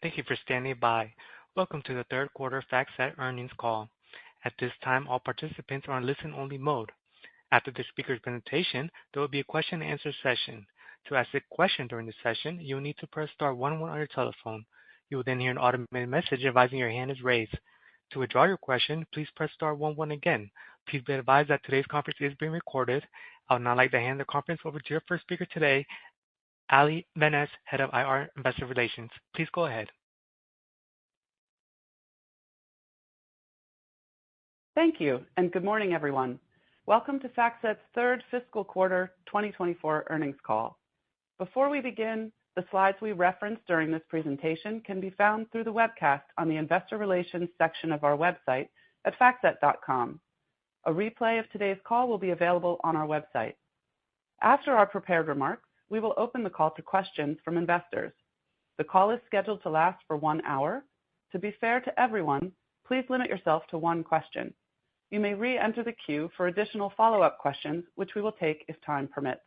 Thank you for standing by. Welcome to the third quarter FactSet earnings call. At this time, all participants are on listen-only mode. After the speaker's presentation, there will be a question-and-answer session. To ask a question during the session, you will need to press star 11 on your telephone. You will then hear an automated message advising your hand is raised. To withdraw your question, please press star 11 again. Please be advised that today's conference is being recorded. I would now like to hand the conference over to your first speaker today, Ali Benes, Head of IR Investor Relations. Please go ahead. Thank you, and good morning, everyone. Welcome to FactSet's third fiscal quarter 2024 earnings call. Before we begin, the slides we referenced during this presentation can be found through the webcast on the Investor Relations section of our website at factset.com. A replay of today's call will be available on our website. After our prepared remarks, we will open the call to questions from investors. The call is scheduled to last for 1 hour. To be fair to everyone, please limit yourself to one question. You may re-enter the queue for additional follow-up questions, which we will take if time permits.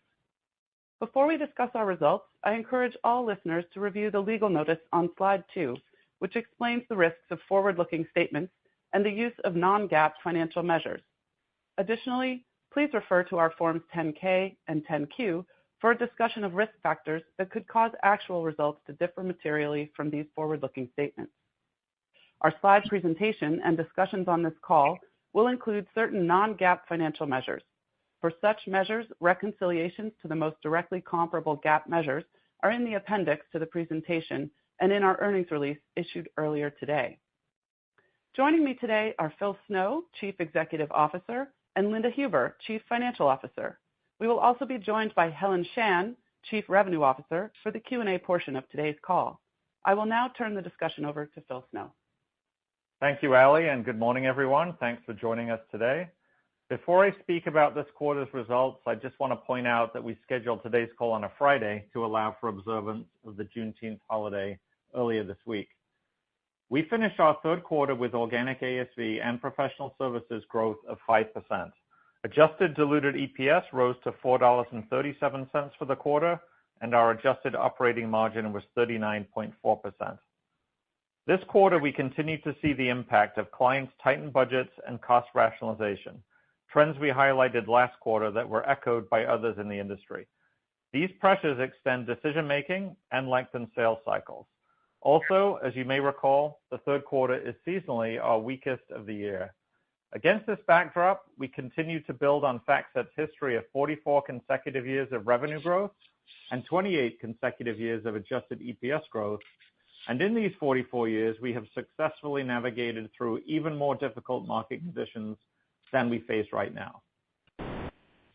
Before we discuss our results, I encourage all listeners to review the legal notice on slide 2, which explains the risks of forward-looking statements and the use of non-GAAP financial measures. Additionally, please refer to our Forms 10-K and 10-Q for a discussion of risk factors that could cause actual results to differ materially from these forward-looking statements. Our slide presentation and discussions on this call will include certain non-GAAP financial measures. For such measures, reconciliations to the most directly comparable GAAP measures are in the appendix to the presentation and in our earnings release issued earlier today. Joining me today are Phil Snow, Chief Executive Officer, and Linda Huber, Chief Financial Officer. We will also be joined by Helen Shan, Chief Revenue Officer, for the Q&A portion of today's call. I will now turn the discussion over to Phil Snow. Thank you, Ali, and good morning, everyone. Thanks for joining us today. Before I speak about this quarter's results, I just want to point out that we scheduled today's call on a Friday to allow for observance of the Juneteenth holiday earlier this week. We finished our third quarter with organic ASV and professional services growth of 5%. Adjusted diluted EPS rose to $4.37 for the quarter, and our adjusted operating margin was 39.4%. This quarter, we continue to see the impact of clients' tightened budgets and cost rationalization, trends we highlighted last quarter that were echoed by others in the industry. These pressures extend decision-making and lengthen sales cycles. Also, as you may recall, the third quarter is seasonally our weakest of the year. Against this backdrop, we continue to build on FactSet's history of 44 consecutive years of revenue growth and 28 consecutive years of adjusted EPS growth. And in these 44 years, we have successfully navigated through even more difficult market conditions than we face right now.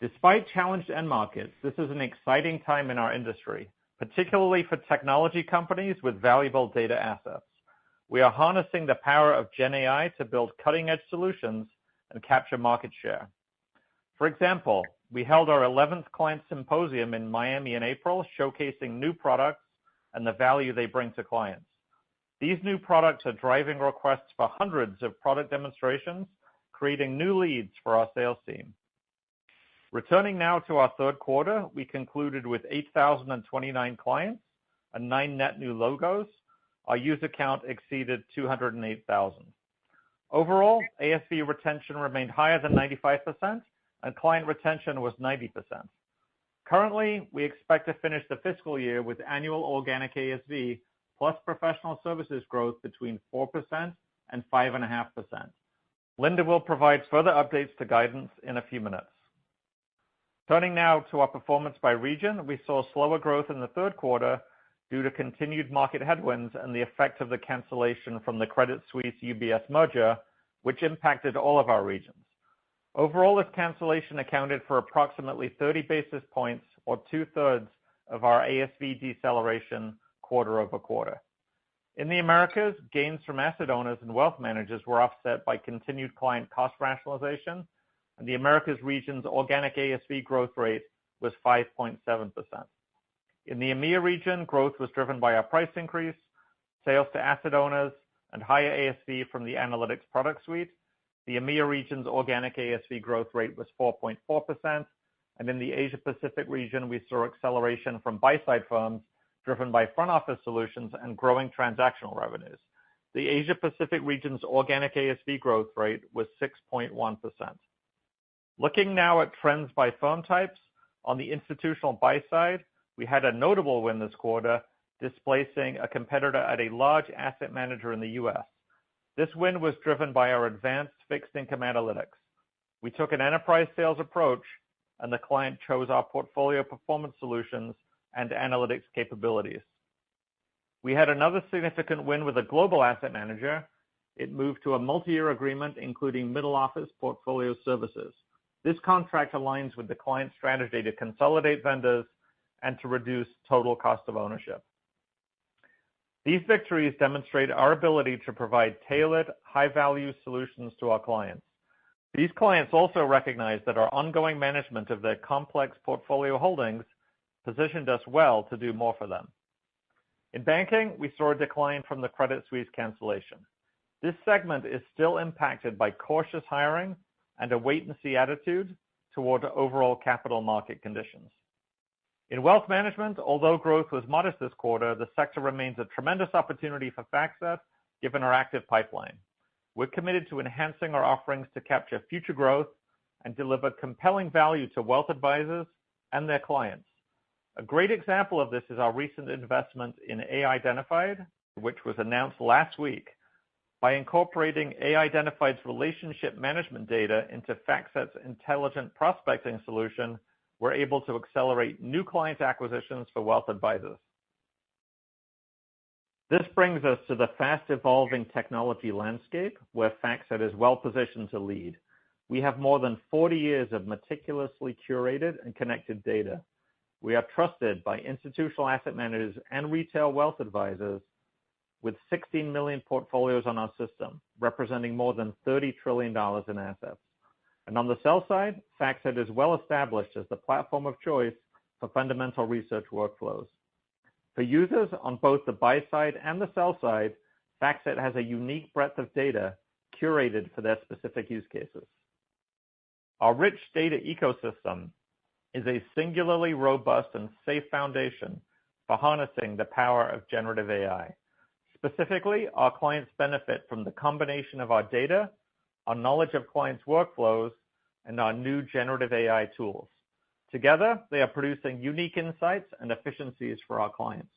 Despite challenged end markets, this is an exciting time in our industry, particularly for technology companies with valuable data assets. We are harnessing the power of Gen AI to build cutting-edge solutions and capture market share. For example, we held our 11th client symposium in Miami in April, showcasing new products and the value they bring to clients. These new products are driving requests for hundreds of product demonstrations, creating new leads for our sales team. Returning now to our third quarter, we concluded with 8,029 clients and 9 net new logos. Our user count exceeded 208,000. Overall, ASV retention remained higher than 95%, and client retention was 90%. Currently, we expect to finish the fiscal year with annual organic ASV plus professional services growth between 4% and 5.5%. Linda will provide further updates to guidance in a few minutes. Turning now to our performance by region, we saw slower growth in the third quarter due to continued market headwinds and the effect of the cancellation from the Credit Suisse-UBS merger, which impacted all of our regions. Overall, this cancellation accounted for approximately 30 basis points, or two-thirds, of our ASV deceleration quarter over quarter. In the Americas, gains from asset owners and wealth managers were offset by continued client cost rationalization, and the Americas region's organic ASV growth rate was 5.7%. In the EMEA region, growth was driven by our price increase, sales to asset owners, and higher ASV from the analytics product suite. The EMEA region's organic ASV growth rate was 4.4%, and in the Asia-Pacific region, we saw acceleration from buy-side firms driven by front office solutions and growing transactional revenues. The Asia Pacific region's organic ASV growth rate was 6.1%. Looking now at trends by firm types, on the institutional buy side, we had a notable win this quarter, displacing a competitor at a large asset manager in the U.S. This win was driven by our advanced fixed income analytics. We took an enterprise sales approach, and the client chose our portfolio performance solutions and analytics capabilities. We had another significant win with a global asset manager. It moved to a multi-year agreement, including middle office portfolio services. This contract aligns with the client's strategy to consolidate vendors and to reduce total cost of ownership. These victories demonstrate our ability to provide tailored, high-value solutions to our clients. These clients also recognize that our ongoing management of their complex portfolio holdings positioned us well to do more for them. In banking, we saw a decline from the Credit Suisse cancellation. This segment is still impacted by cautious hiring and a wait-and-see attitude toward overall capital market conditions. In wealth management, although growth was modest this quarter, the sector remains a tremendous opportunity for FactSet, given our active pipeline. We're committed to enhancing our offerings to capture future growth and deliver compelling value to wealth advisors and their clients. A great example of this is our recent investment in AI-Identified, which was announced last week. By incorporating AI-Identified's relationship management data into FactSet's intelligent prospecting solution, we're able to accelerate new client acquisitions for wealth advisors. This brings us to the fast-evolving technology landscape, where FactSet is well-positioned to lead. We have more than 40 years of meticulously curated and connected data. We are trusted by institutional asset managers and retail wealth advisors, with 16 million portfolios on our system, representing more than $30 trillion in assets. And on the sell side, FactSet is well established as the platform of choice for fundamental research workflows. For users on both the buy side and the sell side, FactSet has a unique breadth of data curated for their specific use cases. Our rich data ecosystem is a singularly robust and safe foundation for harnessing the power of generative AI. Specifically, our clients benefit from the combination of our data, our knowledge of clients' workflows, and our new generative AI tools. Together, they are producing unique insights and efficiencies for our clients.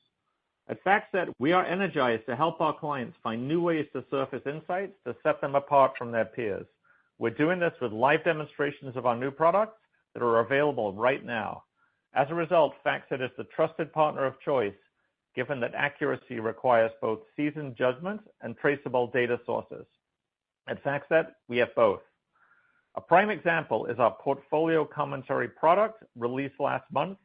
At FactSet, we are energized to help our clients find new ways to surface insights to set them apart from their peers. We're doing this with live demonstrations of our new products that are available right now. As a result, FactSet is the trusted partner of choice, given that accuracy requires both seasoned judgment and traceable data sources. At FactSet, we have both. A prime example is our portfolio commentary product released last month,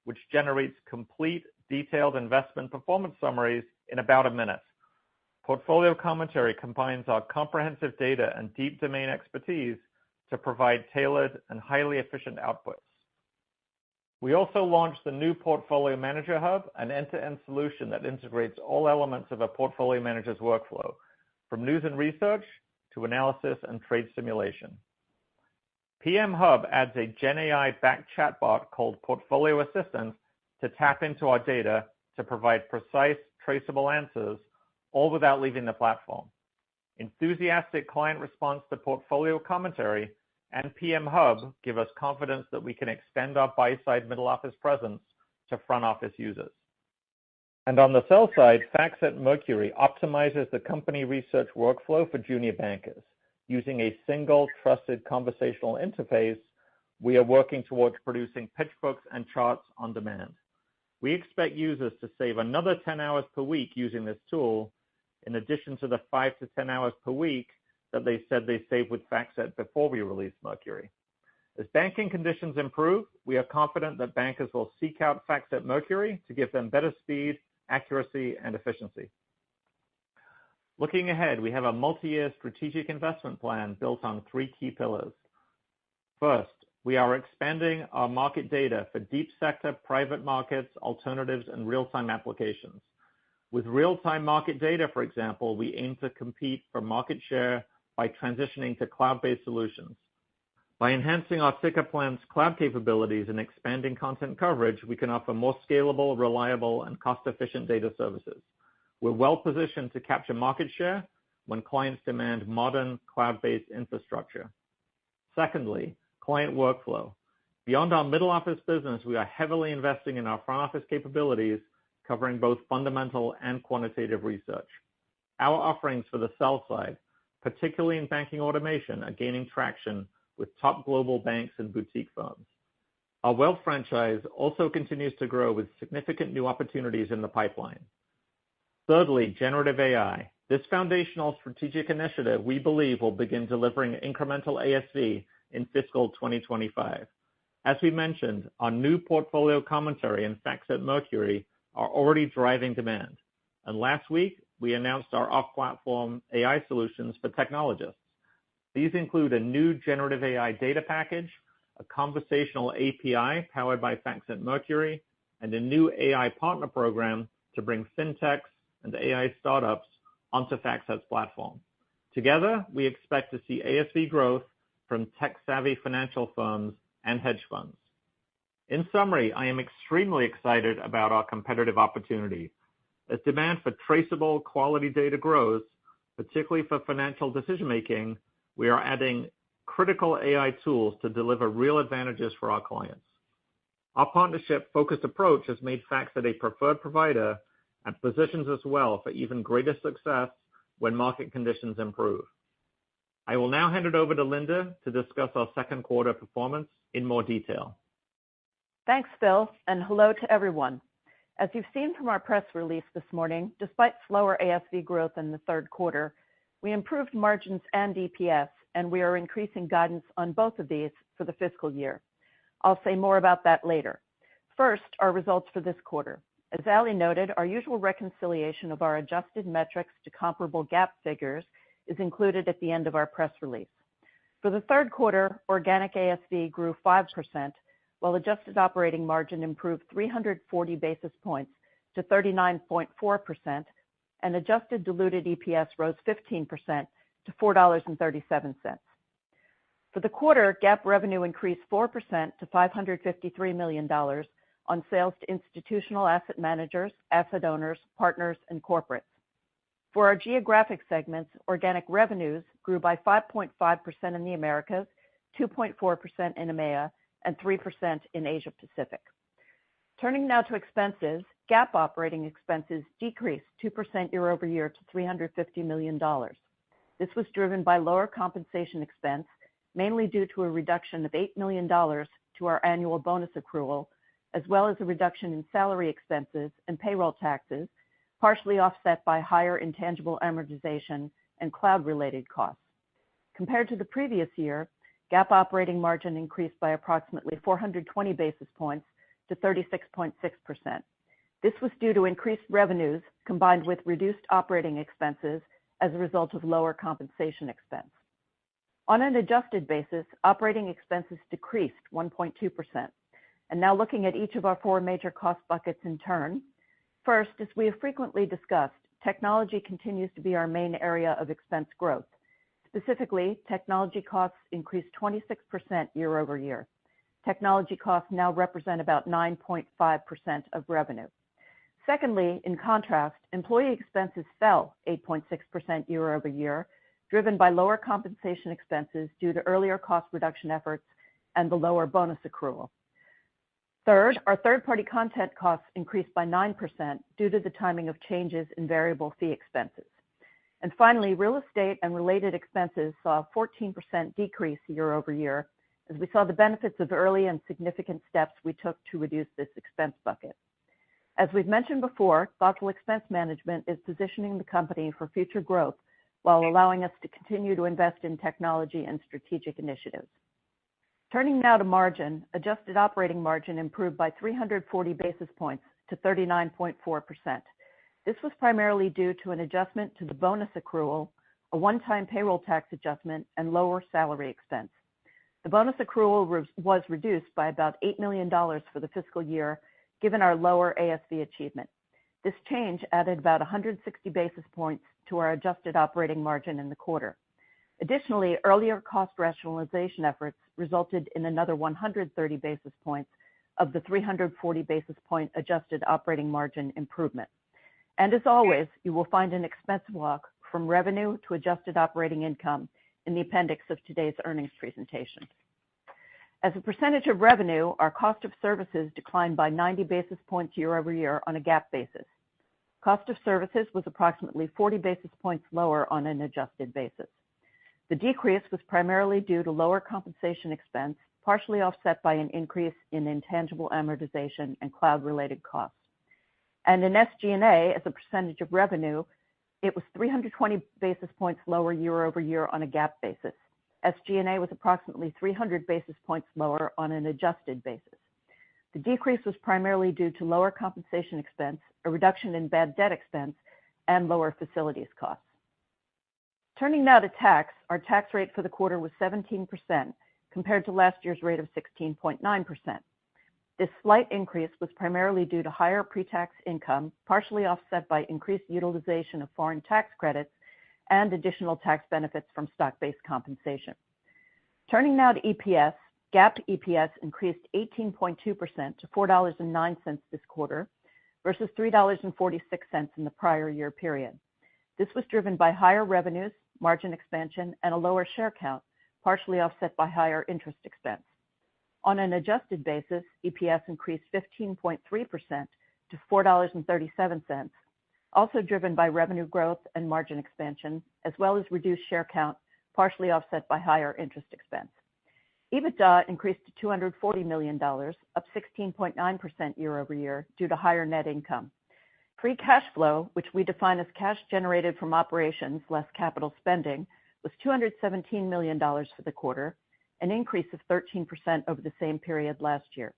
which generates complete, detailed investment performance summaries in about a minute. Portfolio commentary combines our comprehensive data and deep domain expertise to provide tailored and highly efficient outputs. We also launched the new Portfolio Manager Hub, an end-to-end solution that integrates all elements of a portfolio manager's workflow, from news and research to analysis and trade simulation. PM Hub adds a Gen AI-backed chatbot called Portfolio Assistant to tap into our data to provide precise, traceable answers, all without leaving the platform. Enthusiastic client response to portfolio commentary and PM Hub give us confidence that we can extend our buy-side middle office presence to front office users. And on the sell side, FactSet Mercury optimizes the company research workflow for junior bankers. Using a single trusted conversational interface, we are working towards producing pitch books and charts on demand. We expect users to save another 10 hours per week using this tool, in addition to the 5 to 10 hours per week that they said they saved with FactSet before we released Mercury. As banking conditions improve, we are confident that bankers will seek out FactSet Mercury to give them better speed, accuracy, and efficiency. Looking ahead, we have a multi-year strategic investment plan built on 3 key pillars. First, we are expanding our market data for deep sector, private markets, alternatives, and real-time applications. With real-time market data, for example, we aim to compete for market share by transitioning to cloud-based solutions. By enhancing our ticker plan's cloud capabilities and expanding content coverage, we can offer more scalable, reliable, and cost-efficient data services. We're well positioned to capture market share when clients demand modern cloud-based infrastructure. Secondly, client workflow. Beyond our middle office business, we are heavily investing in our front office capabilities, covering both fundamental and quantitative research. Our offerings for the sell side, particularly in banking automation, are gaining traction with top global banks and boutique firms. Our wealth franchise also continues to grow with significant new opportunities in the pipeline. Thirdly, generative AI. This foundational strategic initiative, we believe, will begin delivering incremental ASV in fiscal 2025. As we mentioned, our new portfolio commentary and FactSet Mercury are already driving demand. And last week, we announced our off-platform AI solutions for technologists. These include a new generative AI data package, a conversational API powered by FactSet Mercury, and a new AI partner program to bring fintechs and AI startups onto FactSet's platform. Together, we expect to see ASV growth from tech-savvy financial firms and hedge funds. In summary, I am extremely excited about our competitive opportunity. As demand for traceable quality data grows, particularly for financial decision-making, we are adding critical AI tools to deliver real advantages for our clients. Our partnership-focused approach has made FactSet a preferred provider and positions us well for even greater success when market conditions improve. I will now hand it over to Linda to discuss our second quarter performance in more detail. Thanks, Phil, and hello to everyone. As you've seen from our press release this morning, despite slower ASV growth in the third quarter, we improved margins and EPS, and we are increasing guidance on both of these for the fiscal year. I'll say more about that later. First, our results for this quarter. As Ali noted, our usual reconciliation of our adjusted metrics to comparable GAAP figures is included at the end of our press release. For the third quarter, organic ASV grew 5%, while adjusted operating margin improved 340 basis points to 39.4%, and adjusted diluted EPS rose 15% to $4.37. For the quarter, GAAP revenue increased 4% to $553 million on sales to institutional asset managers, asset owners, partners, and corporates. For our geographic segments, organic revenues grew by 5.5% in the Americas, 2.4% in EMEA, and 3% in Asia Pacific. Turning now to expenses, GAAP operating expenses decreased 2% year over year to $350 million. This was driven by lower compensation expense, mainly due to a reduction of $8 million to our annual bonus accrual, as well as a reduction in salary expenses and payroll taxes, partially offset by higher intangible amortization and cloud-related costs. Compared to the previous year, GAAP operating margin increased by approximately 420 basis points to 36.6%. This was due to increased revenues combined with reduced operating expenses as a result of lower compensation expense. On an adjusted basis, operating expenses decreased 1.2%. And now looking at each of our four major cost buckets in turn. First, as we have frequently discussed, technology continues to be our main area of expense growth. Specifically, technology costs increased 26% year over year. Technology costs now represent about 9.5% of revenue. Secondly, in contrast, employee expenses fell 8.6% year over year, driven by lower compensation expenses due to earlier cost reduction efforts and the lower bonus accrual. Third, our third-party content costs increased by 9% due to the timing of changes in variable fee expenses. And finally, real estate and related expenses saw a 14% decrease year over year, as we saw the benefits of early and significant steps we took to reduce this expense bucket. As we've mentioned before, thoughtful expense management is positioning the company for future growth while allowing us to continue to invest in technology and strategic initiatives. Turning now to margin, adjusted operating margin improved by 340 basis points to 39.4%. This was primarily due to an adjustment to the bonus accrual, a one-time payroll tax adjustment, and lower salary expense. The bonus accrual was reduced by about $8 million for the fiscal year, given our lower ASV achievement. This change added about 160 basis points to our adjusted operating margin in the quarter. Additionally, earlier cost rationalization efforts resulted in another 130 basis points of the 340 basis point adjusted operating margin improvement. And as always, you will find an expense walk from revenue to adjusted operating income in the appendix of today's earnings presentation. As a percentage of revenue, our cost of services declined by 90 basis points year over year on a GAAP basis. Cost of services was approximately 40 basis points lower on an adjusted basis. The decrease was primarily due to lower compensation expense, partially offset by an increase in intangible amortization and cloud-related costs. And in SG&A, as a percentage of revenue, it was 320 basis points lower year over year on a GAAP basis. SG&A was approximately 300 basis points lower on an adjusted basis. The decrease was primarily due to lower compensation expense, a reduction in bad debt expense, and lower facilities costs. Turning now to tax, our tax rate for the quarter was 17%, compared to last year's rate of 16.9%. This slight increase was primarily due to higher pre-tax income, partially offset by increased utilization of foreign tax credits and additional tax benefits from stock-based compensation. Turning now to EPS, GAAP EPS increased 18.2% to $4.09 this quarter versus $3.46 in the prior year period. This was driven by higher revenues, margin expansion, and a lower share count, partially offset by higher interest expense. On an adjusted basis, EPS increased 15.3% to $4.37, also driven by revenue growth and margin expansion, as well as reduced share count, partially offset by higher interest expense. EBITDA increased to $240 million, up 16.9% year over year due to higher net income. Free cash flow, which we define as cash generated from operations less capital spending, was $217 million for the quarter, an increase of 13% over the same period last year.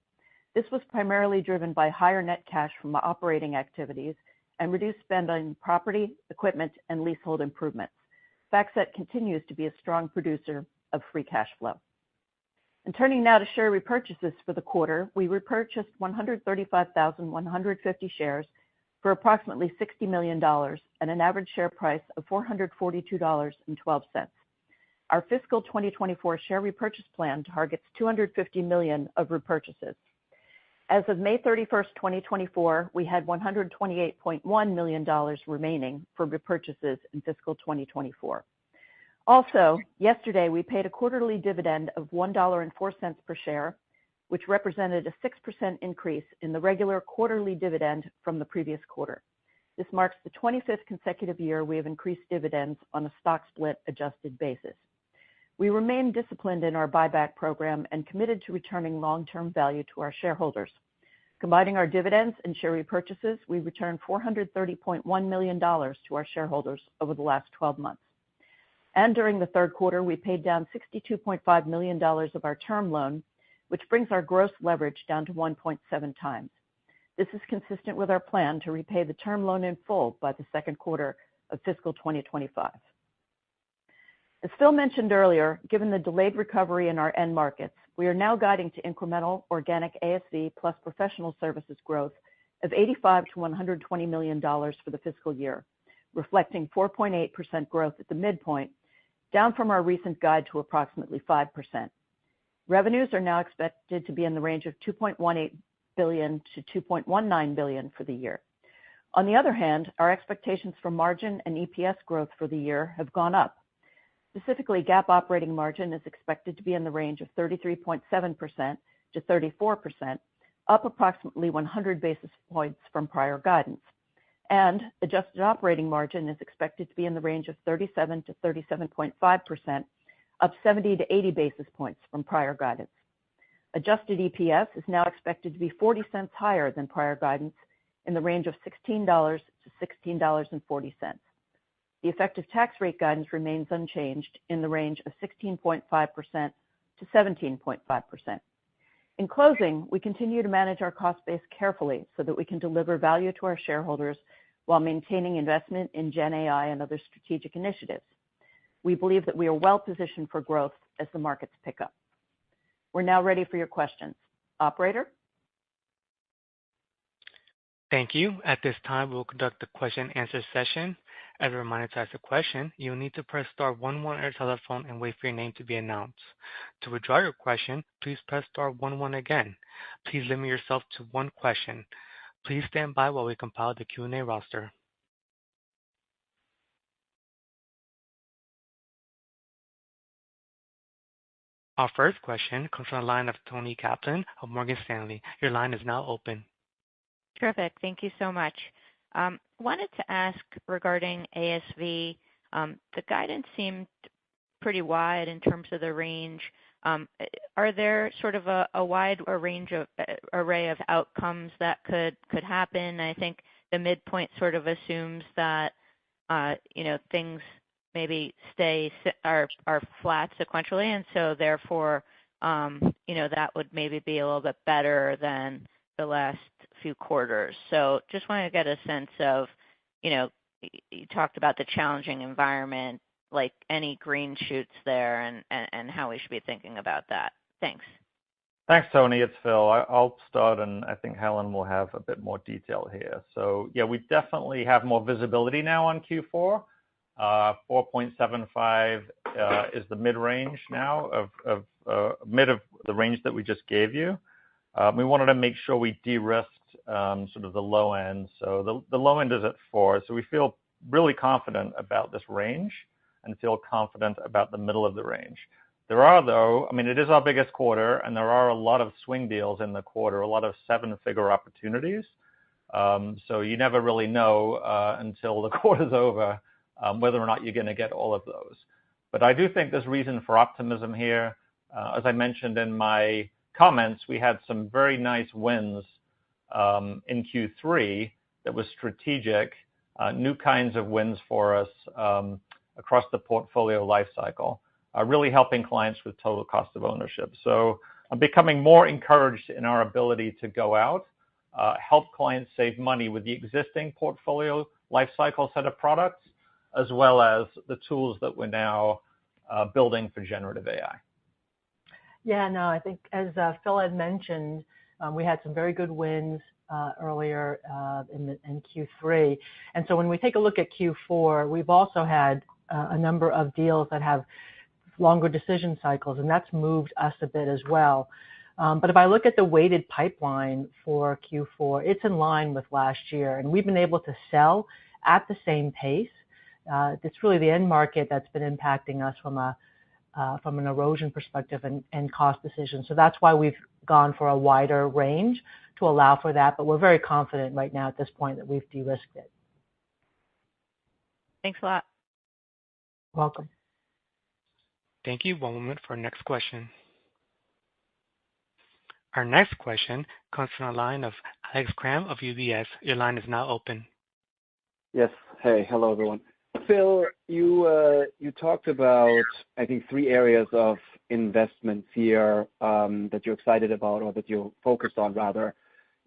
This was primarily driven by higher net cash from operating activities and reduced spend on property, equipment, and leasehold improvements. FactSet continues to be a strong producer of free cash flow. And turning now to share repurchases for the quarter, we repurchased 135,150 shares for approximately $60 million at an average share price of $442.12. Our fiscal 2024 share repurchase plan targets $250 million of repurchases. As of May 31st, 2024, we had $128.1 million remaining for repurchases in fiscal 2024. Also, yesterday we paid a quarterly dividend of $1.04 per share, which represented a 6% increase in the regular quarterly dividend from the previous quarter. This marks the 25th consecutive year we have increased dividends on a stock split adjusted basis. We remain disciplined in our buyback program and committed to returning long-term value to our shareholders. Combining our dividends and share repurchases, we returned $430.1 million to our shareholders over the last 12 months. And during the third quarter, we paid down $62.5 million of our term loan, which brings our gross leverage down to 1.7 times. This is consistent with our plan to repay the term loan in full by the second quarter of fiscal 2025. As Phil mentioned earlier, given the delayed recovery in our end markets, we are now guiding to incremental organic ASV plus professional services growth of $85 to $120 million for the fiscal year, reflecting 4.8% growth at the midpoint, down from our recent guide to approximately 5%. Revenues are now expected to be in the range of $2.18 billion to $2.19 billion for the year. On the other hand, our expectations for margin and EPS growth for the year have gone up. Specifically, GAAP operating margin is expected to be in the range of 33.7% to 34%, up approximately 100 basis points from prior guidance. And adjusted operating margin is expected to be in the range of 37 to 37.5%, up 70 to 80 basis points from prior guidance. Adjusted EPS is now expected to be 40 cents higher than prior guidance, in the range of $16 to $16.40. The effective tax rate guidance remains unchanged in the range of 16.5% to 17.5%. In closing, we continue to manage our cost base carefully so that we can deliver value to our shareholders while maintaining investment in Gen AI and other strategic initiatives. We believe that we are well positioned for growth as the markets pick up. We're now ready for your questions. Operator? Thank you. At this time, we'll conduct the question and answer session. As a reminder, to ask a question, you will need to press star 11 on your telephone and wait for your name to be announced. To withdraw your question, please press star 11 again. Please limit yourself to one question. Please stand by while we compile the Q&A roster. Our first question comes from the line of Toni Kaplan of Morgan Stanley. Your line is now open. Terrific. Thank you so much. Wanted to ask regarding ASV, the guidance seemed pretty wide in terms of the range. Are there sort of a wide array of outcomes that could happen? I think the midpoint sort of assumes that things maybe are flat sequentially, and so therefore that would maybe be a little bit better than the last few quarters. So just wanted to get a sense of, you talked about the challenging environment, like any green shoots there, and how we should be thinking about that. Thanks. Thanks, Tony. It's Phil. I'll start, and I think Helen will have a bit more detail here. So, yeah, we definitely have more visibility now on Q4. 4.75 is the mid-range now of mid of the range that we just gave you. We wanted to make sure we de-risked sort of the low end. So the low end is at 4. So we feel really confident about this range and feel confident about the middle of the range. There are, though, I mean, it is our biggest quarter, and there are a lot of swing deals in the quarter, a lot of seven-figure opportunities. So you never really know until the quarter's over whether or not you're going to get all of those. But I do think there's reason for optimism here. As I mentioned in my comments, we had some very nice wins in Q3 that was strategic, new kinds of wins for us across the portfolio lifecycle, really helping clients with total cost of ownership. So I'm becoming more encouraged in our ability to go out, help clients save money with the existing portfolio lifecycle set of products, as well as the tools that we're now building for generative AI. Yeah, no, I think as Phil had mentioned, we had some very good wins earlier in Q3. And so when we take a look at Q4, we've also had a number of deals that have longer decision cycles, and that's moved us a bit as well. But if I look at the weighted pipeline for Q4, it's in line with last year, and we've been able to sell at the same pace. It's really the end market that's been impacting us from an erosion perspective and cost decisions. So that's why we've gone for a wider range to allow for that. But we're very confident right now at this point that we've de-risked it. Thanks a lot. Welcome. Thank you. One moment for our next question. Our next question comes from the line of Alex Kramm of UBS. Your line is now open. Yes. Hey, hello, everyone. Phil, you talked about, I think, 3 areas of investments here that you're excited about, or that you're focused on, rather.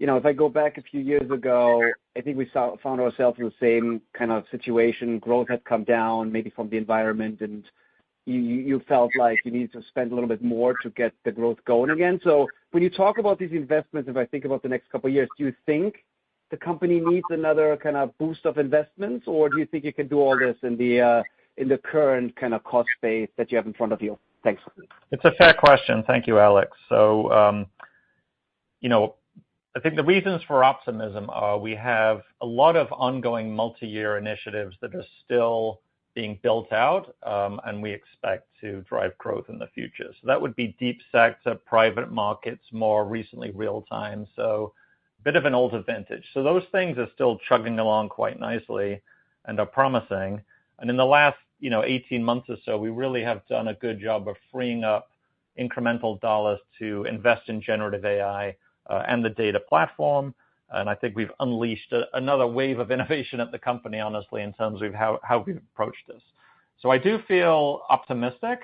If I go back a few years ago, I think we found ourselves in the same kind of situation. Growth had come down, maybe from the environment, and you felt like you needed to spend a little bit more to get the growth going again. So when you talk about these investments, if I think about the next couple of years, do you think the company needs another kind of boost of investments, or do you think you can do all this in the current kind of cost base that you have in front of you? Thanks. It's a fair question. Thank you, Alex. So, I think the reasons for optimism are we have a lot of ongoing multi-year initiatives that are still being built out, and we expect to drive growth in the future. So that would be deep sector, private markets, more recently real-time. So a bit of an older vintage. So those things are still chugging along quite nicely and are promising. And in the last 18 months or so, we really have done a good job of freeing up incremental dollars to invest in generative AI and the data platform. And I think we've unleashed another wave of innovation at the company, honestly, in terms of how we've approached this. So I do feel optimistic.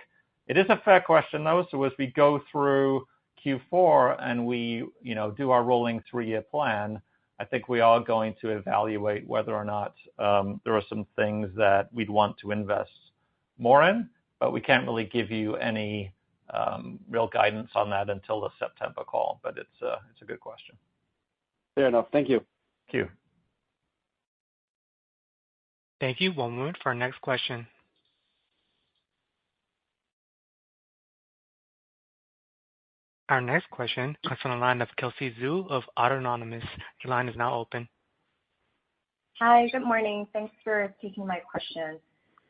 It is a fair question, though. So as we go through Q4 and we do our rolling 3-year plan, I think we are going to evaluate whether or not there are some things that we'd want to invest more in, but we can't really give you any real guidance on that until the September call. But it's a good question. Fair enough. Thank you. Thank you. Thank you. One moment for our next question. Our next question comes from the line of Kelsey Zhu of Autonomous. Your line is now open. Hi, good morning. Thanks for taking my question.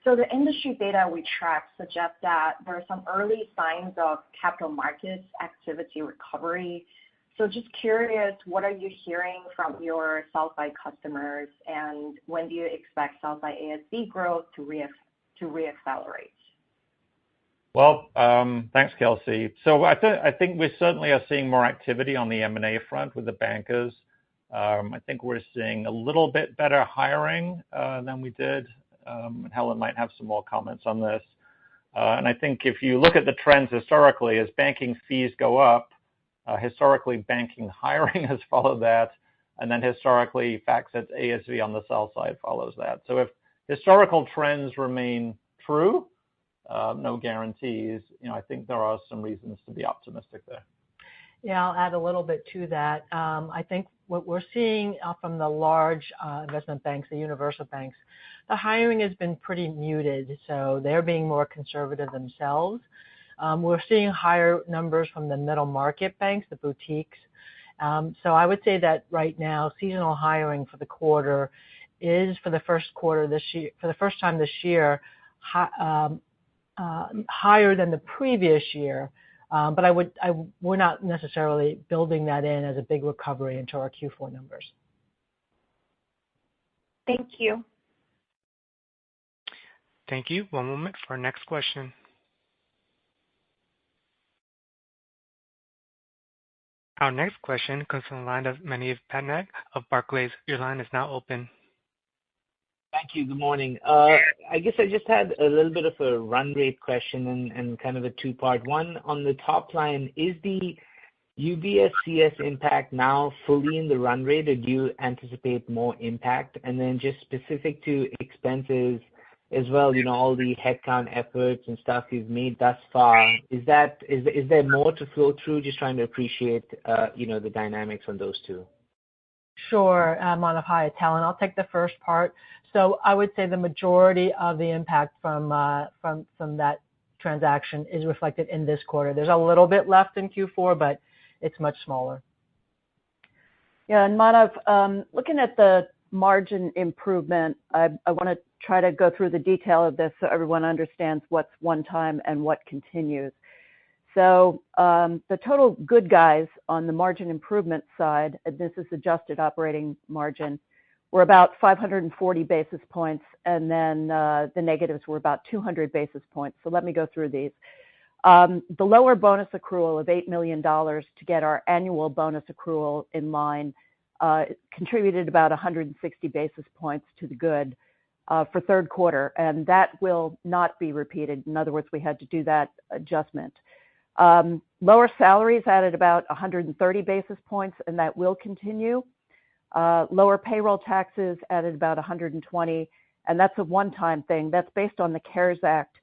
So the industry data we track suggests that there are some early signs of capital markets activity recovery. So just curious, what are you hearing from your sell-side customers, and when do you expect sell-side ASV growth to reaccelerate? Well, thanks, Kelsey. So I think we certainly are seeing more activity on the M&A front with the bankers. I think we're seeing a little bit better hiring than we did. And Helen might have some more comments on this. And I think if you look at the trends historically, as banking fees go up, historically banking hiring has followed that, and then historically FactSet's ASV on the sell side follows that. So if historical trends remain true, no guarantees, I think there are some reasons to be optimistic there. Yeah, I'll add a little bit to that. I think what we're seeing from the large investment banks, the universal banks, the hiring has been pretty muted, so they're being more conservative themselves. We're seeing higher numbers from the middle market banks, the boutiques. So I would say that right now, seasonal hiring for the quarter is for the first quarter this year, for the first time this year, higher than the previous year. But we're not necessarily building that in as a big recovery into our Q4 numbers. Thank you. Thank you. One moment for our next question. Our next question comes from the line of Manav Patnaik of Barclays. Your line is now open. Thank you. Good morning. I guess I just had a little bit of a run rate question and kind of a two-part. One, on the top line, is the UBS CS impact now fully in the run rate, or do you anticipate more impact? And then just specific to expenses as well, all the headcount efforts and stuff you've made thus far, is there more to flow through? Just trying to appreciate, the dynamics on those two. Sure, Manav. Hi, it's Helen. I'll take the first part. So I would say the majority of the impact from that transaction is reflected in this quarter. There's a little bit left in Q4, but it's much smaller. Yeah, and Manav, looking at the margin improvement, I want to try to go through the detail of this so everyone understands what's one time and what continues. So the total good guys on the margin improvement side, and this is adjusted operating margin, were about 540 basis points, and then the negatives were about 200 basis points. So let me go through these. The lower bonus accrual of $8 million to get our annual bonus accrual in line contributed about 160 basis points to the good for third quarter, and that will not be repeated. In other words, we had to do that adjustment. Lower salaries added about 130 basis points, and that will continue. Lower payroll taxes added about 120, and that's a one-time thing. That's based on the CARES Act.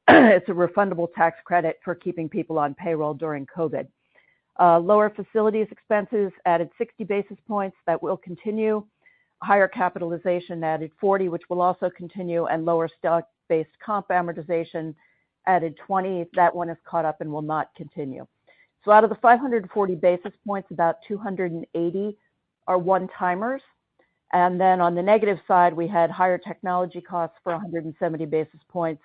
It's a refundable tax credit for keeping people on payroll during COVID. Lower facilities expenses added 60 basis points. That will continue. Higher capitalization added 40, which will also continue, and lower stock-based comp amortization added 20. That one is caught up and will not continue. So out of the 540 basis points, about 280 are one-timers. And then on the negative side, we had higher technology costs for 170 basis points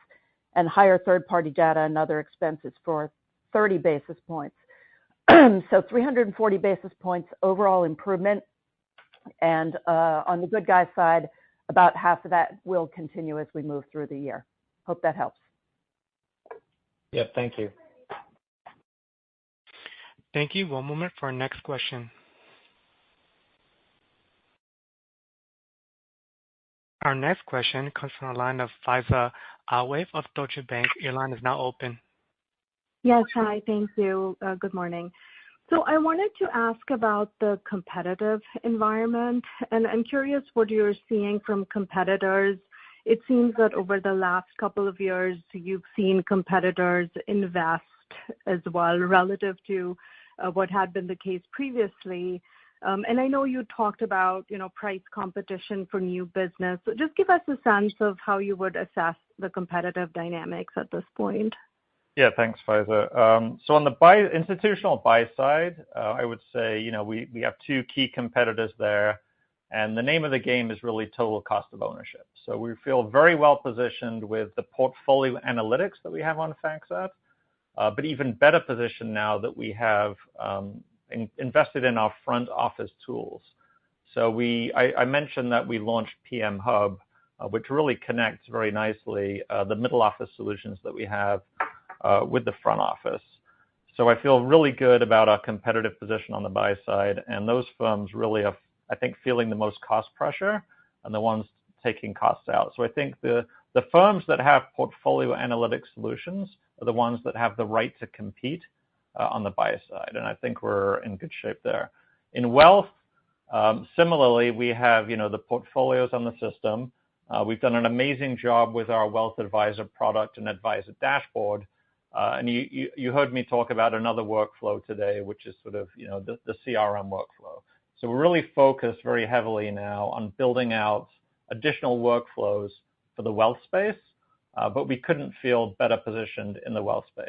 and higher third-party data and other expenses for 30 basis points. So 340 basis points overall improvement. And on the good guy side, about half of that will continue as we move through the year. Hope that helps. Yep, thank you. Thank you. One moment for our next question. Our next question comes from the line of Faiza Alwy of Deutsche Bank. Your line is now open. Yes, hi, thank you. Good morning. So I wanted to ask about the competitive environment, and I'm curious what you're seeing from competitors. It seems that over the last couple of years, you've seen competitors invest as well relative to what had been the case previously. And I know you talked about, price competition for new business. So just give us a sense of how you would assess the competitive dynamics at this point. Yeah, thanks, Faiza. So on the institutional buy side, I would say, we have two key competitors there, and the name of the game is really total cost of ownership. So we feel very well positioned with the portfolio analytics that we have on FactSet, but even better positioned now that we have invested in our front office tools. So I mentioned that we launched PM Hub, which really connects very nicely the middle office solutions that we have with the front office. So I feel really good about our competitive position on the buy side, and those firms really are, I think, feeling the most cost pressure and the ones taking costs out. So I think the firms that have portfolio analytics solutions are the ones that have the right to compete on the buy side, and I think we're in good shape there. In wealth, similarly, we have the portfolios on the system. We've done an amazing job with our wealth advisor product and advisor dashboard, and you heard me talk about another workflow today, which is sort of the CRM workflow. So we're really focused very heavily now on building out additional workflows for the wealth space, but we couldn't feel better positioned in the wealth space.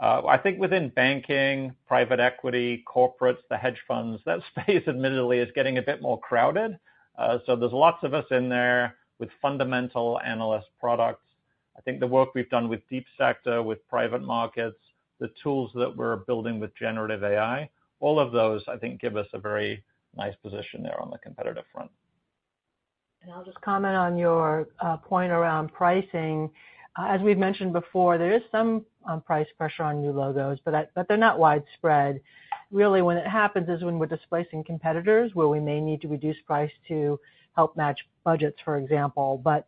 I think within banking, private equity, corporates, the hedge funds, that space admittedly is getting a bit more crowded. So there's lots of us in there with fundamental analyst products. I think the work we've done with deep sector, with private markets, the tools that we're building with generative AI, all of those, I think, give us a very nice position there on the competitive front. And I'll just comment on your point around pricing. As we've mentioned before, there is some price pressure on new logos, but they're not widespread. Really, when it happens is when we're displacing competitors, where we may need to reduce price to help match budgets, for example. But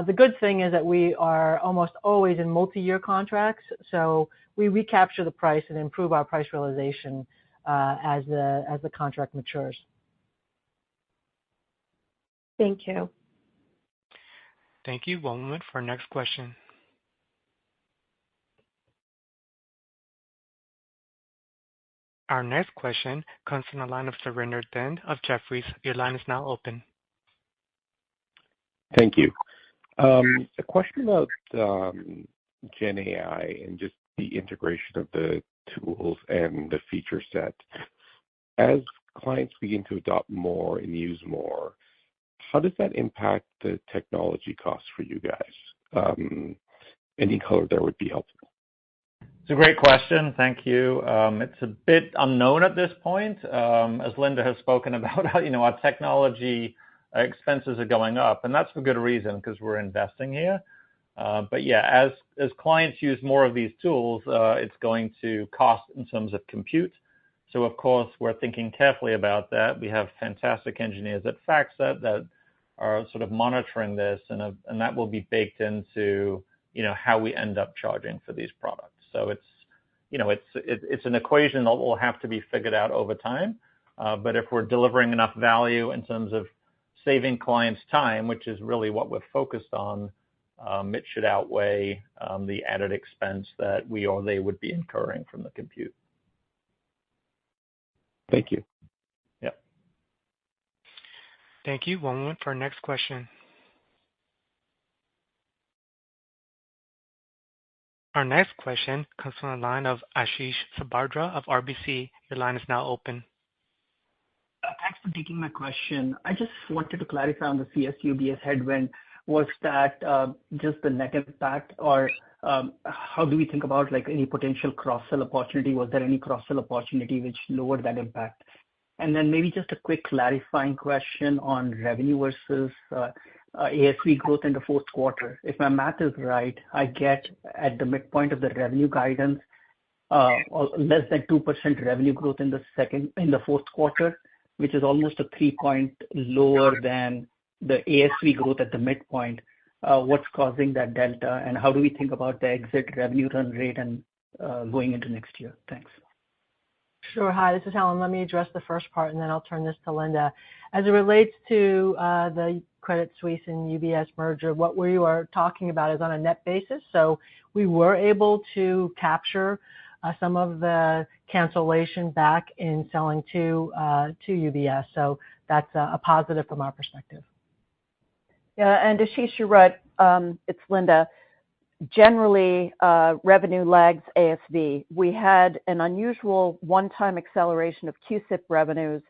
the good thing is that we are almost always in multi-year contracts, so we recapture the price and improve our price realization as the contract matures. Thank you. Thank you. One moment for our next question. Our next question comes from the line of Surinder Thind of Jefferies. Your line is now open. Thank you. A question about Gen AI and just the integration of the tools and the feature set. As clients begin to adopt more and use more, how does that impact the technology costs for you guys? Any color there would be helpful. It's a great question. Thank you. It's a bit unknown at this point, as Linda has spoken about how our technology expenses are going up, and that's for good reason because we're investing here. But yeah, as clients use more of these tools, it's going to cost in terms of compute. So of course, we're thinking carefully about that. We have fantastic engineers at FactSet that are sort of monitoring this, and that will be baked into how we end up charging for these products. So it's an equation that will have to be figured out over time. But if we're delivering enough value in terms of saving clients time, which is really what we're focused on, it should outweigh the added expense that we or they would be incurring from the compute. Thank you. Yeah. Thank you. One moment for our next question. Our next question comes from the line of Ashish Sabadra of RBC. Your line is now open. Thanks for taking my question. I just wanted to clarify on the CS-UBS headwind. Was that just the net impact, or how do we think about any potential cross-sell opportunity? Was there any cross-sell opportunity which lowered that impact? And then maybe just a quick clarifying question on revenue versus ASV growth in the fourth quarter. If my math is right, I get at the midpoint of the revenue guidance less than 2% revenue growth in the fourth quarter, which is almost a 3-point lower than the ASV growth at the midpoint. What's causing that delta, and how do we think about the exit revenue run rate and going into next year? Thanks. Sure. Hi, this is Helen. Let me address the first part, and then I'll turn this to Linda. As it relates to the Credit Suisse and UBS merger, what we are talking about is on a net basis. So we were able to capture some of the cancellation back in selling to UBS. So that's a positive from our perspective. Yeah, and Ashish, you're right. It's Linda. Generally, revenue lags ASV. We had an unusual one-time acceleration of QSIP revenues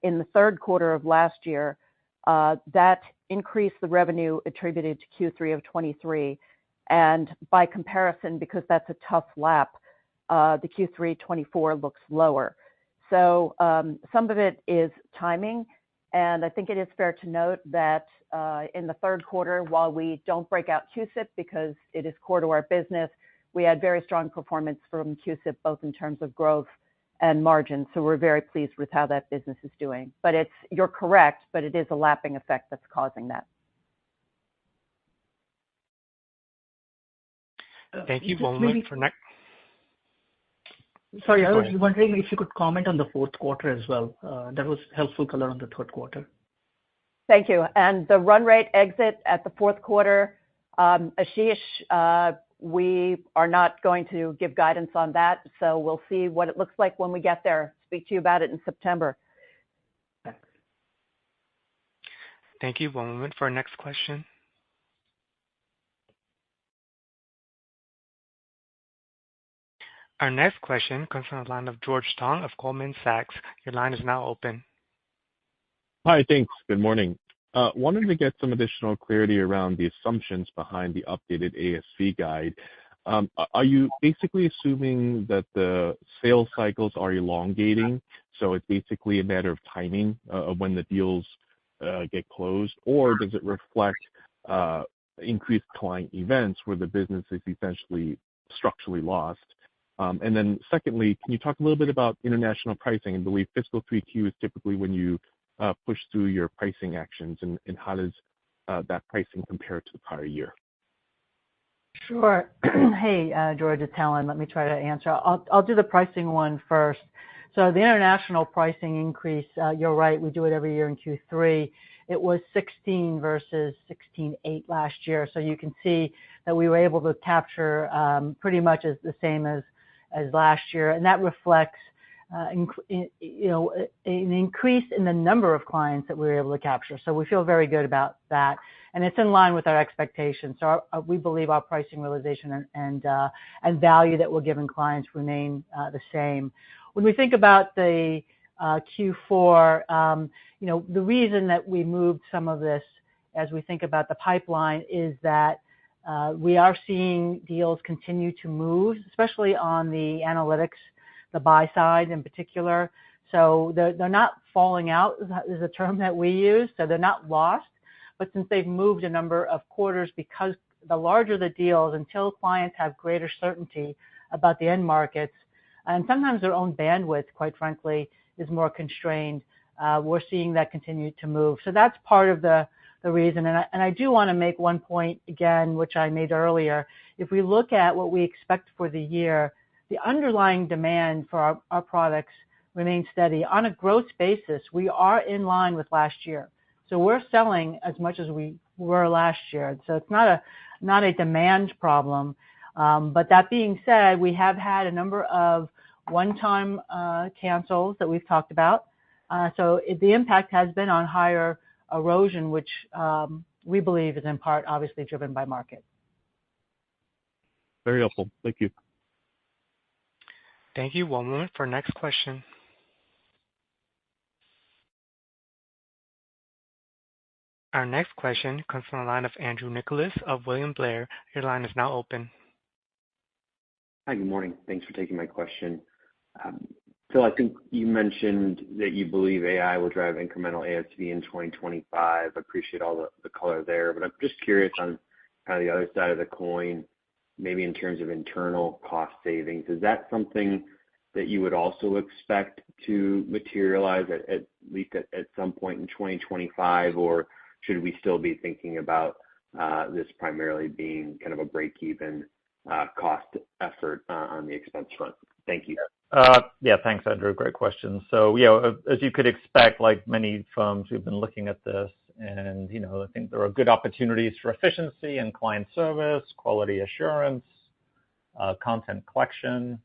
in the third quarter of last year. That increased the revenue attributed to Q3 of 23. And by comparison, because that's a tough lap, the Q3 24 looks lower. So some of it is timing. And I think it is fair to note that in the third quarter, while we don't break out QSIP because it is core to our business, we had very strong performance from QSIP, both in terms of growth and margin. So we're very pleased with how that business is doing. But you're correct, but it is a lapping effect that's causing that. Thank you. One moment for next. Sorry, I was wondering if you could comment on the fourth quarter as well. That was helpful color on the third quarter. Thank you. And the run rate exit at the fourth quarter, Ashish, we are not going to give guidance on that. So we'll see what it looks like when we get there. Speak to you about it in September. Thank you. One moment for our next question. Our next question comes from the line of George Tong of Goldman Sachs. Your line is now open. Hi, thanks. Good morning. Wanted to get some additional clarity around the assumptions behind the updated ASV guide. Are you basically assuming that the sales cycles are elongating, so it's basically a matter of timing of when the deals get closed, or does it reflect increased client events where the business is essentially structurally lost? And then secondly, can you talk a little bit about international pricing? I believe fiscal 3Q is typically when you push through your pricing actions, and how does that pricing compare to the prior year? Sure. Hey, George, it's Helen. Let me try to answer. I'll do the pricing one first. So the international pricing increase, you're right, we do it every year in Q3. It was 16 versus 16.8 last year. So you can see that we were able to capture pretty much as the same as last year. And that reflects an increase in the number of clients that we were able to capture. So we feel very good about that. And it's in line with our expectations. So we believe our pricing realization and value that we're giving clients remain the same. When we think about the Q4, the reason that we moved some of this as we think about the pipeline is that we are seeing deals continue to move, especially on the analytics, the buy side in particular. So they're not falling out is a term that we use. So they're not lost. But since they've moved a number of quarters, because the larger the deals, until clients have greater certainty about the end markets, and sometimes their own bandwidth, quite frankly, is more constrained, we're seeing that continue to move. So that's part of the reason. And I do want to make one point again, which I made earlier. If we look at what we expect for the year, the underlying demand for our products remains steady. On a growth basis, we are in line with last year. So we're selling as much as we were last year. So it's not a demand problem. But that being said, we have had a number of one-time cancels that we've talked about. So the impact has been on higher erosion, which we believe is in part obviously driven by market. Very helpful. Thank you. Thank you. One moment for our next question. Our next question comes from the line of Andrew Nicholas of William Blair. Your line is now open. Hi, good morning. Thanks for taking my question. Phil, I think you mentioned that you believe AI will drive incremental ASV in 2025. I appreciate all the color there, but I'm just curious on kind of the other side of the coin, maybe in terms of internal cost savings. Is that something that you would also expect to materialize at least at some point in 2025, or should we still be thinking about this primarily being kind of a break-even cost effort on the expense front? Thank you. Yeah, thanks, Andrew. Great question. So, as you could expect, like many firms, we've been looking at this, and, I think there are good opportunities for efficiency and client service, quality assurance, content collection,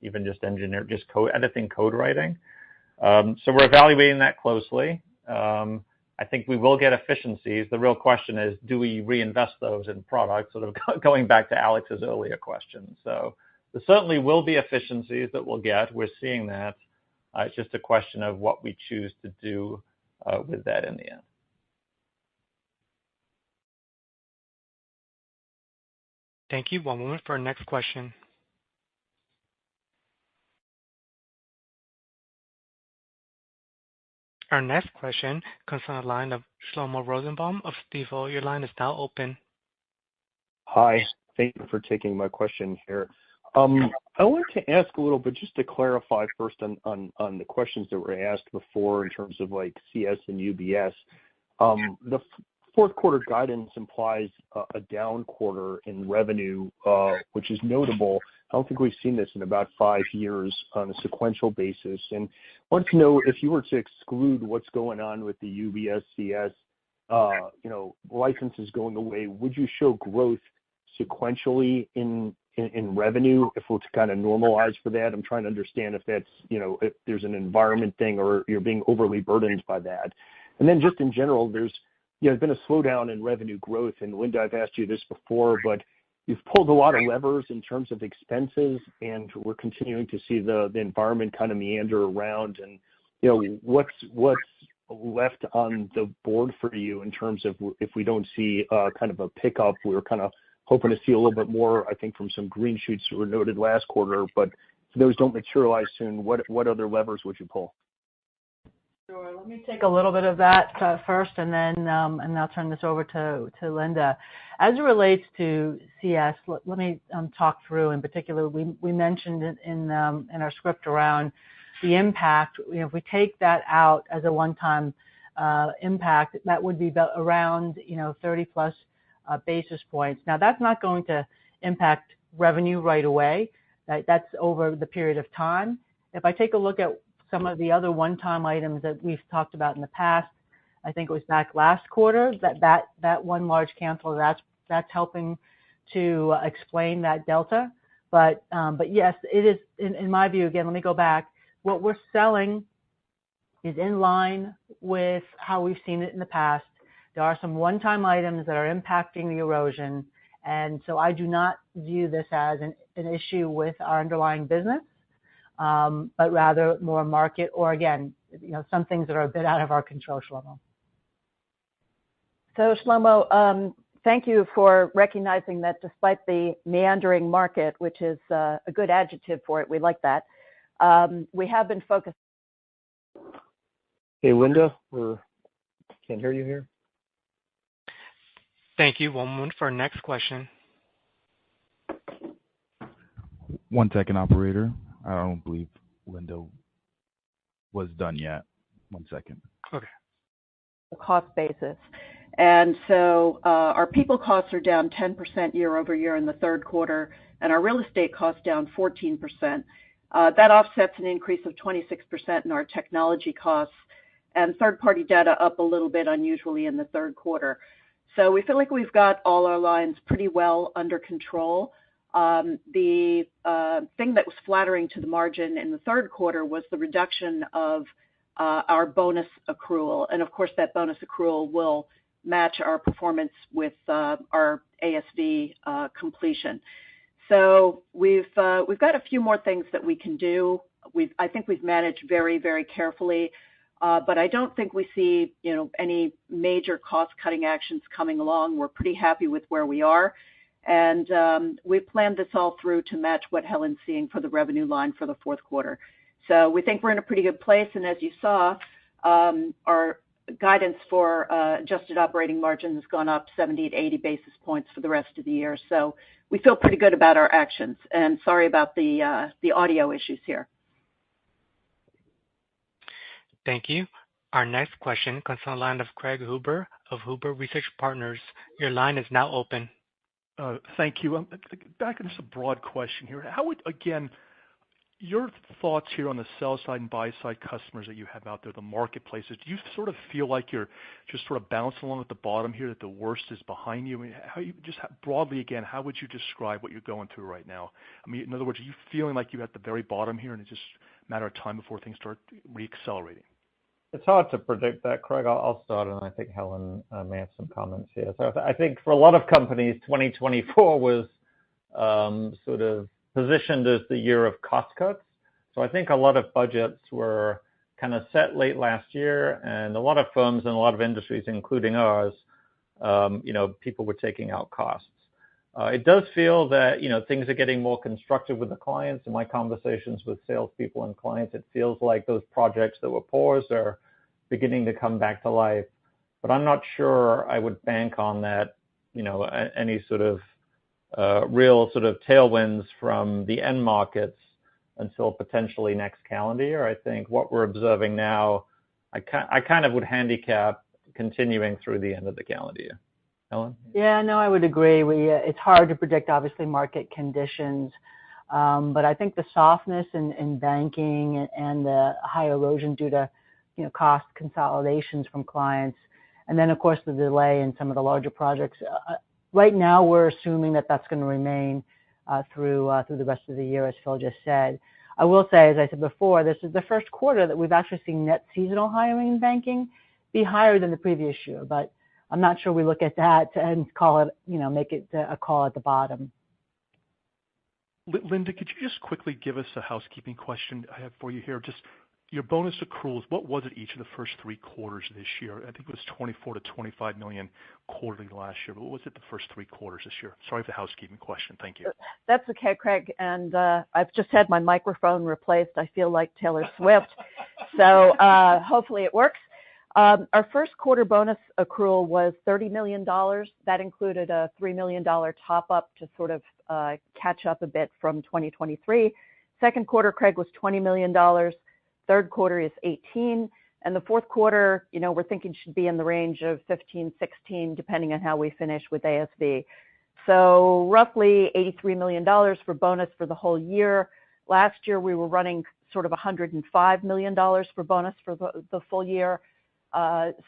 even just editing code writing. So we're evaluating that closely. I think we will get efficiencies. The real question is, do we reinvest those in products? Sort of going back to Alex's earlier question. So there certainly will be efficiencies that we'll get. We're seeing that. It's just a question of what we choose to do with that in the end. Thank you. One moment for our next question. Our next question comes from the line of Shlomo Rosenbaum of Stifel. Your line is now open. Hi. Thank you for taking my question here. I want to ask a little bit just to clarify first on the questions that were asked before in terms of like CS and UBS. The fourth quarter guidance implies a down quarter in revenue, which is notable. I don't think we've seen this in about 5 years on a sequential basis. And I want to know if you were to exclude what's going on with the UBS CS, licenses going away, would you show growth sequentially in revenue if we're to kind of normalize for that? I'm trying to understand if that's, if there's an environment thing or you're being overly burdened by that. And then just in general, there's been a slowdown in revenue growth. And Linda, I've asked you this before, but you've pulled a lot of levers in terms of expenses, and we're continuing to see the environment kind of meander around. And what's left on the board for you in terms of if we don't see kind of a pickup? We were kind of hoping to see a little bit more, I think, from some green shoots that were noted last quarter. But if those don't materialize soon, what other levers would you pull? Sure. Let me take a little bit of that first, and then I'll turn this over to Linda. As it relates to CS, let me talk through. In particular, we mentioned in our script around the impact. If we take that out as a one-time impact, that would be around 30 plus basis points. Now, that's not going to impact revenue right away. That's over the period of time. If I take a look at some of the other one-time items that we've talked about in the past, I think it was back last quarter, that one large cancel, that's helping to explain that delta. But yes, it is, in my view, again, let me go back. What we're selling is in line with how we've seen it in the past. There are some one-time items that are impacting the erosion, and so I do not view this as an issue with our underlying business, but rather more market or, again, some things that are a bit out of our control, Shlomo. So, Shlomo, thank you for recognizing that despite the meandering market, which is a good adjective for it, we like that, we have been focused. Hey, Linda, we can't hear you here. Thank you. One moment for our next question. 1 second, operator. I don't believe Linda was done yet. 1 second. Okay. Cost basis. And so our people costs are down 10% year over year in the third quarter, and our real estate costs down 14%. That offsets an increase of 26% in our technology costs, and third-party data up a little bit unusually in the third quarter. So we feel like we've got all our lines pretty well under control. The thing that was flattering to the margin in the third quarter was the reduction of our bonus accrual. And of course, that bonus accrual will match our performance with our ASV completion. So we've got a few more things that we can do. I think we've managed very, very carefully, but I don't think we see any major cost-cutting actions coming along. We're pretty happy with where we are. And we've planned this all through to match what Helen's seeing for the revenue line for the fourth quarter. So we think we're in a pretty good place. And as you saw, our guidance for adjusted operating margin has gone up 70 to 80 basis points for the rest of the year. So we feel pretty good about our actions. And sorry about the audio issues here. Thank you. Our next question comes from the line of Craig Huber of Huber Research Partners. Your line is now open. Thank you. Back on just a broad question here. How would, again, Your thoughts here on the sell side and buy side customers that you have out there, the marketplaces, do you sort of feel like you're just sort of bouncing along at the bottom here, that the worst is behind you? I mean, broadly again, how would you describe what you're going through right now? I mean, in other words, are you feeling like you're at the very bottom here and it's just a matter of time before things start reaccelerating? It's hard to predict that, Craig. I'll start, and I think Helen may have some comments here. So I think for a lot of companies, 2024 was sort of positioned as the year of cost cuts. So I think a lot of budgets were kind of set late last year, and a lot of firms and a lot of industries, including ours, people were taking out costs. It does feel that, things are getting more constructive with the clients. In my conversations with salespeople and clients, it feels like those projects that were paused are beginning to come back to life. But I'm not sure I would bank on that, any sort of real sort of tailwinds from the end markets until potentially next calendar year. I think what we're observing now, I kind of would handicap continuing through the end of the calendar year. Helen? Yeah, no, I would agree. It's hard to predict, obviously, market conditions. But I think the softness in banking and the high erosion due to, cost consolidations from clients, and then, of course, the delay in some of the larger projects. Right now, we're assuming that that's going to remain through the rest of the year, as Phil just said. I will say, as I said before, this is the first quarter that we've actually seen net seasonal hiring in banking be higher than the previous year. But I'm not sure we look at that and call it, make it a call at the bottom. Linda, could you just quickly give us a housekeeping question I have for you here? Just your bonus accruals, what was it each of the first 3 quarters this year? I think it was 24 to 25 million quarterly last year. But what was it the first 3 quarters this year? Sorry for the housekeeping question. Thank you. That's okay, Craig. And I've just had my microphone replaced. I feel like Taylor Swift. So hopefully it works. Our first quarter bonus accrual was $30 million. That included a $3 million top-up to sort of catch up a bit from 2023. Second quarter, Craig, was $20 million. Third quarter is 18. And the fourth quarter, we're thinking should be in the range of 15, 16, depending on how we finish with ASV. So roughly $83 million for bonus for the whole year. Last year, we were running sort of $105 million for bonus for the full year.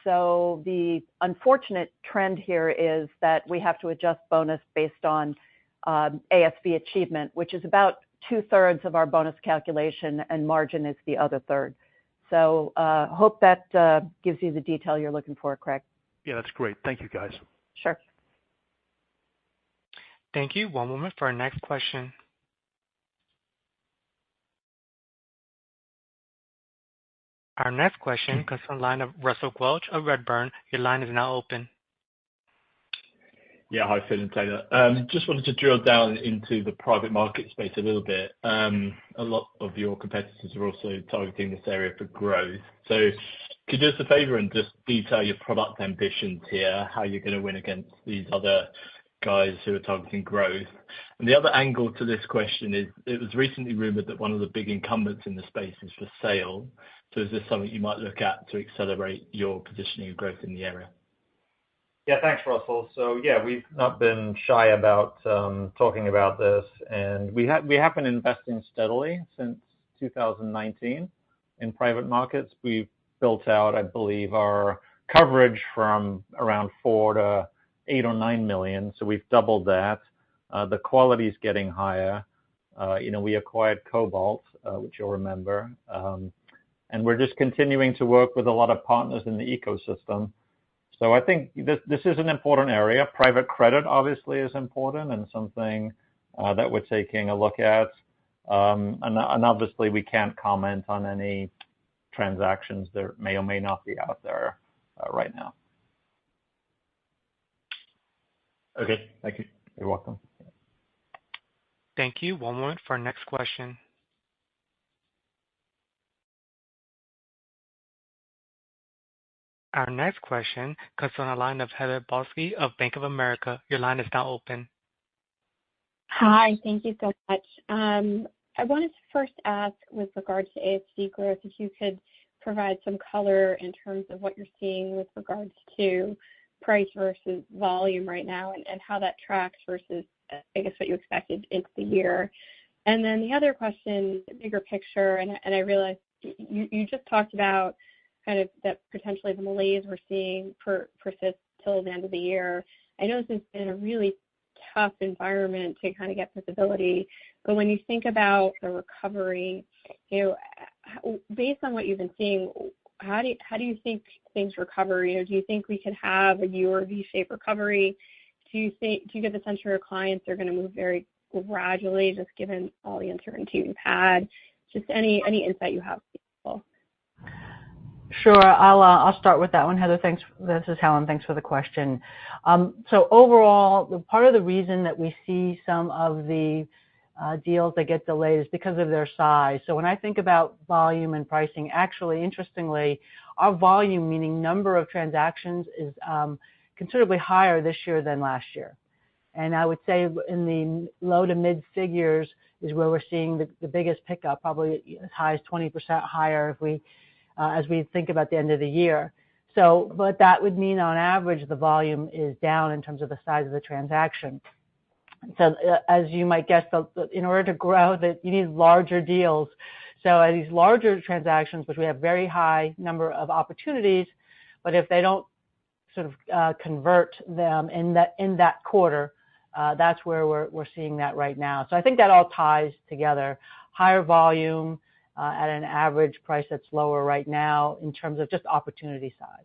So the unfortunate trend here is that we have to adjust bonus based on ASV achievement, which is about 2/3 of our bonus calculation, and margin is the other third. So hope that gives you the detail you're looking for, Craig. Yeah, that's great. Thank you, guys. Sure. Thank you. One moment for our next question. Our next question comes from the line of Russell Quelch of Redburn. Your line is now open. Yeah, hi, Phil and Taylor. Just wanted to drill down into the private market space a little bit. A lot of your competitors are also targeting this area for growth. So could you do us a favor and just detail your product ambitions here, how you're going to win against these other guys who are targeting growth? And the other angle to this question is, it was recently rumored that one of the big incumbents in the space is for sale. So is this something you might look at to accelerate your positioning and growth in the area? Yeah, thanks, Russell. So yeah, we've not been shy about talking about this, and we have been investing steadily since 2019 in private markets. We've built out, I believe, our coverage from around 4 to 8 or 9 million. So we've doubled that. The quality is getting higher. We acquired Cobalt, which you'll remember, and we're just continuing to work with a lot of partners in the ecosystem. So I think this is an important area. Private credit, obviously, is important and something that we're taking a look at. And obviously, we can't comment on any transactions that may or may not be out there right now. Okay, thank you. You're welcome. Thank you. One moment for our next question. Our next question comes on the line of Heather Balsky of Bank of America. Your line is now open. Hi, thank you so much. I wanted to first ask, with regards to ASV growth, if you could provide some color in terms of what you're seeing with regards to price versus volume right now, and how that tracks versus, I guess, what you expected into the year. And then the other question, bigger picture, and I realize you just talked about kind of that potentially the malaise we're seeing persist till the end of the year. I know this has been a really tough environment to kind of get visibility, but when you think about the recovery, based on what you've been seeing, how do you think things recover? Do you think we could have a U or V-shaped recovery? Do you get the sense your clients are going to move very gradually, just given all the uncertainty we've had? Just any insight you have. Sure. I'll start with that one, Heather. Thanks. This is Helen. Thanks for the question. So overall, part of the reason that we see some of the deals that get delayed is because of their size. So when I think about volume and pricing, actually, interestingly, our volume, meaning number of transactions, is considerably higher this year than last year. And I would say in the low to mid figures is where we're seeing the biggest pickup, probably as high as 20% higher if we as we think about the end of the year. So, but that would mean on average the volume is down in terms of the size of the transaction. So as you might guess, in order to grow, you need larger deals. So these larger transactions, which we have very high number of opportunities, but if they don't sort of convert them in that quarter, that's where we're seeing that right now. So I think that all ties together. Higher volume at an average price that's lower right now in terms of just opportunity size.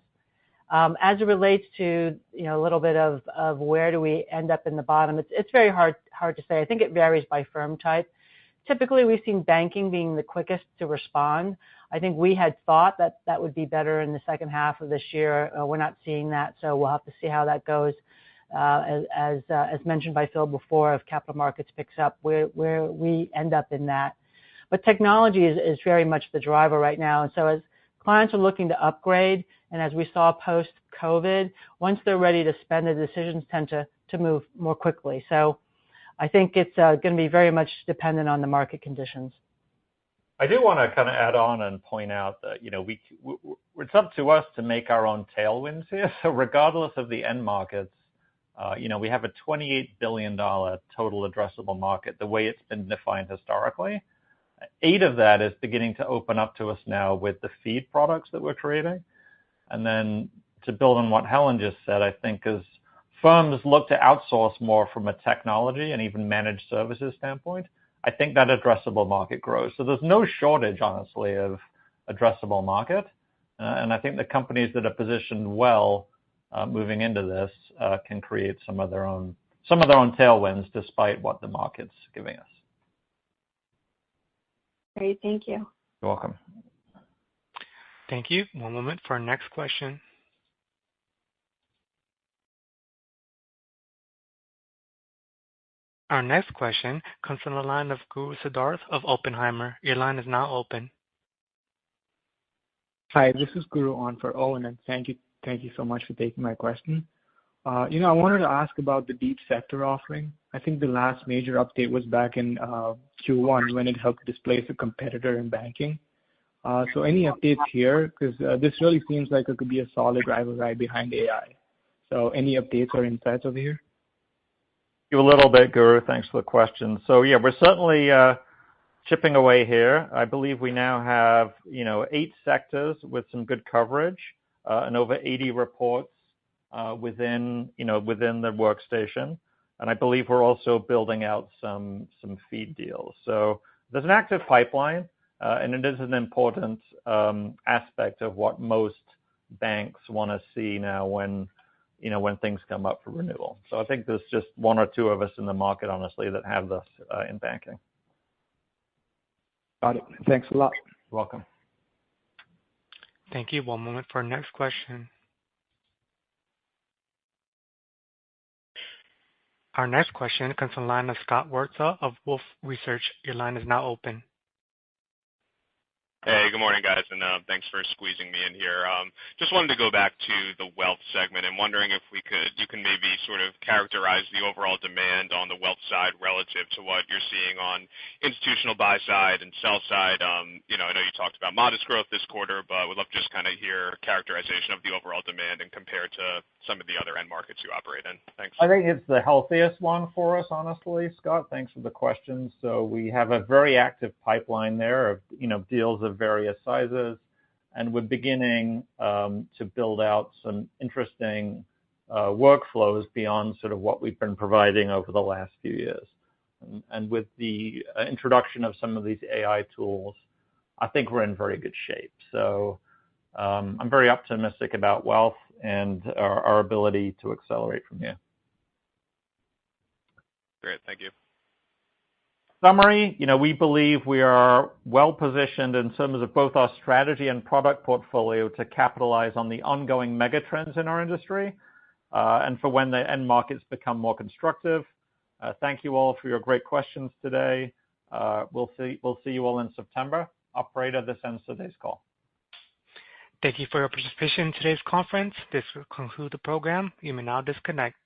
As it relates to a little bit of where do we end up in the bottom, it's very hard to say. I think it varies by firm type. Typically, we've seen banking being the quickest to respond. I think we had thought that would be better in the second half of this year. We're not seeing that, so we'll have to see how that goes. As mentioned by Phil before, if capital markets picks up, where we end up in that. But technology is very much the driver right now. And so as clients are looking to upgrade, and as we saw post-COVID, once they're ready to spend, the decisions tend to move more quickly. So I think it's going to be very much dependent on the market conditions. I do want to kind of add on and point out that, it's up to us to make our own tailwinds here. So regardless of the end markets, we have a $28 billion total addressable market, the way it's been defined historically. 8 of that is beginning to open up to us now with the feed products that we're creating. And then to build on what Helen just said, I think as firms look to outsource more from a technology and even managed services standpoint, I think that addressable market grows. So there's no shortage, honestly, of addressable market. And I think the companies that are positioned well moving into this can create some of their own tailwinds despite what the market's giving us. Great. Thank you. You're welcome. Thank you. One moment for our next question. Our next question comes from the line of Guru Siddharth of Oppenheimer. Your line is now open. Hi, this is Guru on for Owen, and thank you so much for taking my question. I wanted to ask about the deep sector offering. I think the last major update was back in Q1 when it helped displace a competitor in banking. So any updates here? Because this really seems like it could be a solid driver right behind AI. So any updates or insights over here? You a little bit, Guru. Thanks for the question. So yeah, we're certainly chipping away here. I believe we now have 8 sectors with some good coverage and over 80 reports within the workstation. And I believe we're also building out some feed deals. So there's an active pipeline, and it is an important aspect of what most banks want to see now when things come up for renewal. So I think there's just 1 or 2 of us in the market, honestly, that have this in banking. Got it. Thanks a lot. You're welcome. Thank you. One moment for our next question. Our next question comes from the line of Scott Wurtzel of Wolfe Research. Your line is now open. Hey, good morning, guys, and thanks for squeezing me in here. Just wanted to go back to the wealth segment and wondering if you can maybe sort of characterize the overall demand on the wealth side relative to what you're seeing on institutional buy side and sell side. I know you talked about modest growth this quarter, but would love to just kind of hear characterization of the overall demand and compare to some of the other end markets you operate in. Thanks. I think it's the healthiest one for us, honestly, Scott. Thanks for the question. So we have a very active pipeline there of deals of various sizes, and we're beginning to build out some interesting workflows beyond sort of what we've been providing over the last few years. And with the introduction of some of these AI tools, I think we're in very good shape. So I'm very optimistic about wealth and our ability to accelerate from here. Great, thank you. Summary, we believe we are well positioned in terms of both our strategy and product portfolio to capitalize on the ongoing megatrends in our industry, and for when the end markets become more constructive. Thank you all for your great questions today. We'll see you all in September. Operator, this ends today's call. Thank you for your participation in today's conference. This will conclude the program. You may now disconnect.